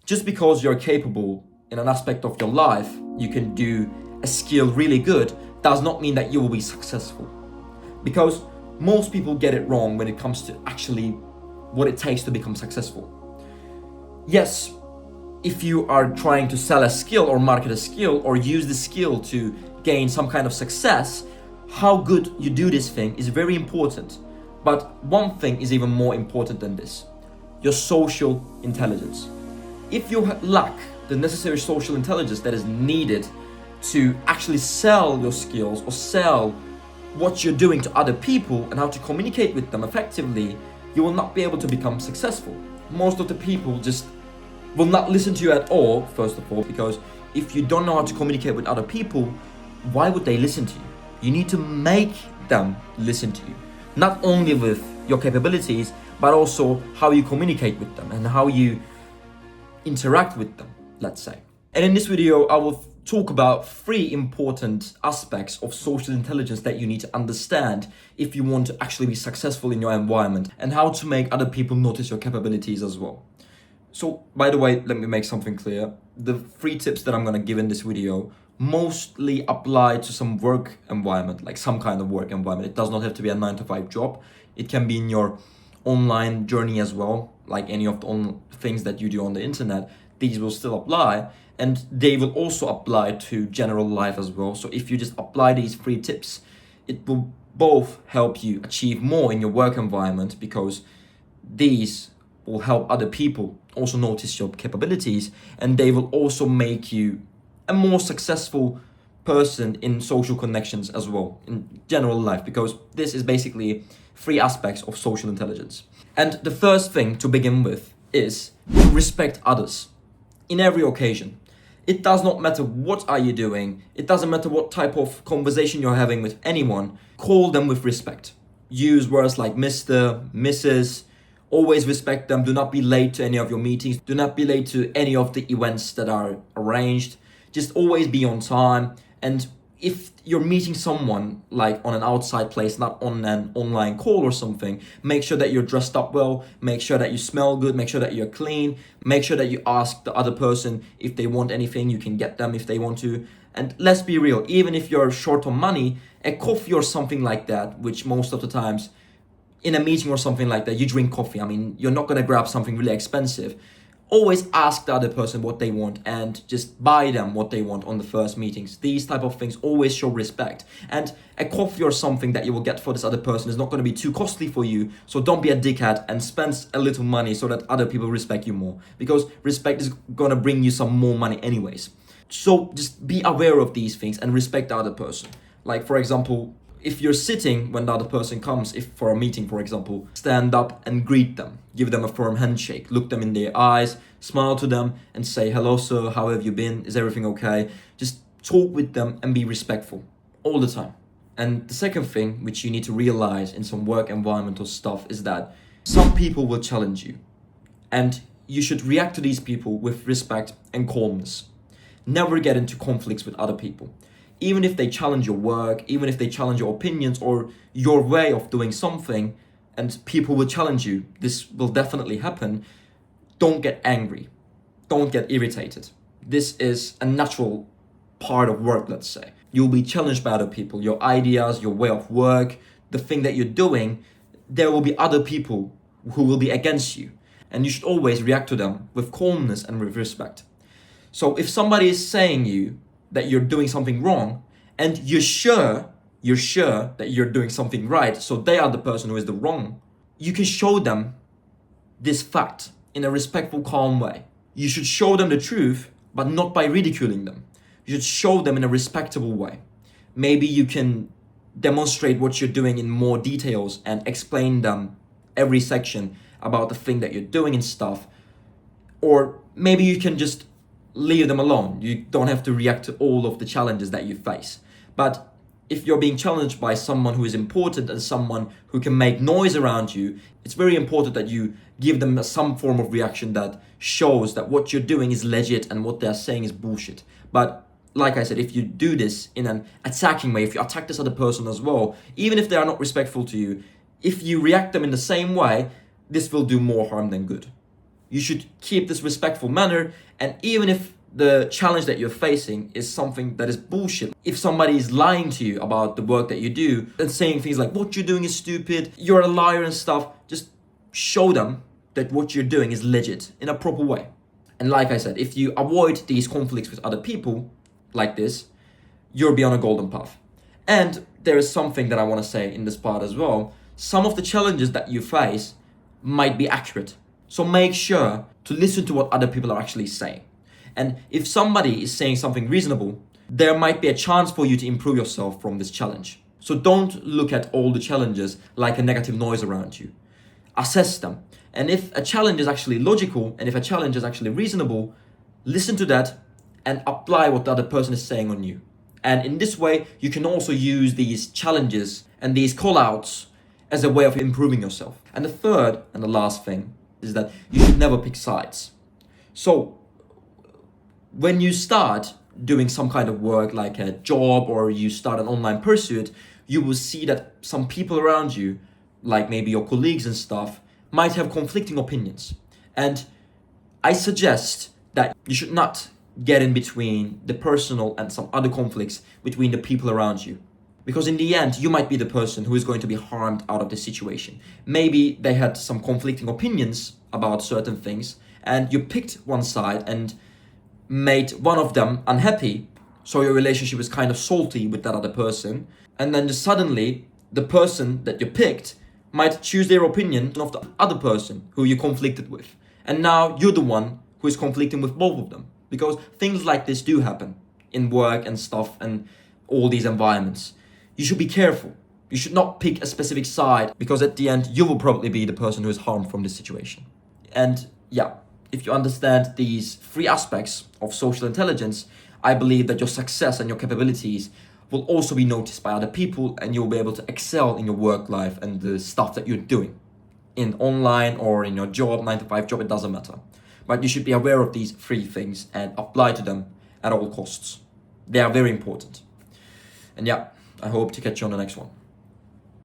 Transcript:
Just because you're capable in an aspect of your life, you can do a skill really good, does not mean that you will be successful. Because most people get it wrong when it comes to actually what it takes to become successful. Yes, if you are trying to sell a skill or market a skill or use the skill to gain some kind of success, how good you do this thing is very important. But one thing is even more important than this: your social intelligence. If you lack the necessary social intelligence that is needed to actually sell your skills or sell what you're doing to other people and how to communicate with them effectively, you will not be able to become successful. Most of the people just will not listen to you at all, first of all, because if you don't know how to communicate with other people, why would they listen to you? You need to make them listen to you, not only with your capabilities, but also how you communicate with them and how you interact with them, let's say. And in this video, I will talk about 3 important aspects of social intelligence that you need to understand if you want to actually be successful in your environment, and how to make other people notice your capabilities as well. So, by the way, let me make something clear. The 3 tips that I'm gonna give in this video mostly apply to some work environment, like some kind of work environment. It does not have to be a 9-to-5 job. It can be in your online journey as well, like any of the things that you do on the internet. These will still apply, and they will also apply to general life as well. So if you just apply these 3 tips, it will both help you achieve more in your work environment, because these will help other people also notice your capabilities, and they will also make you a more successful person in social connections as well, in general life, because this is basically 3 aspects of social intelligence. And the first thing to begin with is to respect others in every occasion. It does not matter what are you doing, it doesn't matter what type of conversation you're having with anyone, call them with respect. Use words like Mr., Mrs., always respect them. Do not be late to any of your meetings, do not be late to any of the events that are arranged. Just always be on time. And if you're meeting someone like on an outside place, not on an online call or something, make sure that you're dressed up well, make sure that you smell good, make sure that you're clean, make sure that you ask the other person if they want anything, you can get them if they want to. And let's be real, even if you're short on money, a coffee or something like that, which most of the times in a meeting or something like that, you drink coffee. I mean, you're not gonna grab something really expensive. Always ask the other person what they want and just buy them what they want on the first meetings. These type of things always show respect. And a coffee or something that you will get for this other person is not going to be too costly for you. So don't be a dickhead and spend a little money so that other people respect you more. Because respect is going to bring you some more money anyways. So just be aware of these things and respect the other person. Like, for example, if you're sitting when the other person comes, if for a meeting, for example, stand up and greet them. Give them a firm handshake. Look them in their eyes, smile to them and say, "Hello, sir, how have you been? Is everything okay?" Just talk with them and be respectful all the time. And the second thing, which you need to realize in some work environmental stuff, is that some people will challenge you. And you should react to these people with respect and calmness. Never get into conflicts with other people. Even if they challenge your work, even if they challenge your opinions or your way of doing something, and people will challenge you, this will definitely happen, don't get angry. Don't get irritated. This is a natural part of work, let's say. You'll be challenged by other people, your ideas, your way of work, the thing that you're doing. There will be other people who will be against you, and you should always react to them with calmness and with respect. So if somebody is saying you that you're doing something wrong, and you're sure that you're doing something right, so they are the person who is the wrong, you can show them this fact in a respectful, calm way. You should show them the truth, but not by ridiculing them. You should show them in a respectable way. Maybe you can demonstrate what you're doing in more details and explain them every section about the thing that you're doing and stuff. Or maybe you can just leave them alone. You don't have to react to all of the challenges that you face. But if you're being challenged by someone who is important and someone who can make noise around you, it's very important that you give them some form of reaction that shows that what you're doing is legit and what they're saying is bullshit. But like I said, if you do this in an attacking way, if you attack this other person as well, even if they are not respectful to you, if you react them in the same way, this will do more harm than good. You should keep this respectful manner, and even if the challenge that you're facing is something that is bullshit, if somebody is lying to you about the work that you do and saying things like what you're doing is stupid, you're a liar and stuff, just show them that what you're doing is legit in a proper way. And like I said, if you avoid these conflicts with other people like this, you'll be on a golden path. And there is something that I want to say in this part as well. Some of the challenges that you face might be accurate. So make sure to listen to what other people are actually saying. And if somebody is saying something reasonable, there might be a chance for you to improve yourself from this challenge. So don't look at all the challenges like a negative noise around you. Assess them. And if a challenge is actually logical, and if a challenge is actually reasonable, listen to that and apply what the other person is saying on you. And in this way, you can also use these challenges and these call-outs as a way of improving yourself. And the third and the last thing is that you should never pick sides. So when you start doing some kind of work like a job or you start an online pursuit, you will see that some people around you, like maybe your colleagues and stuff, might have conflicting opinions. And I suggest that you should not get in between the personal and some other conflicts between the people around you. Because in the end, you might be the person who is going to be harmed out of the situation. Maybe they had some conflicting opinions about certain things, and you picked one side and made one of them unhappy, so your relationship is kind of salty with that other person, and then just suddenly the person that you picked might choose their opinion of the other person who you conflicted with. And now you're the one who is conflicting with both of them. Because things like this do happen in work and stuff and all these environments. You should be careful. You should not pick a specific side, because at the end you will probably be the person who is harmed from this situation. And yeah, if you understand these three aspects of social intelligence, I believe that your success and your capabilities will also be noticed by other people, and you'll be able to excel in your work life and the stuff that you're doing in online or in your job, 9-to-5 job, it doesn't matter. But you should be aware of these three things and apply to them at all costs. They are very important. And yeah, I hope to catch you on the next one.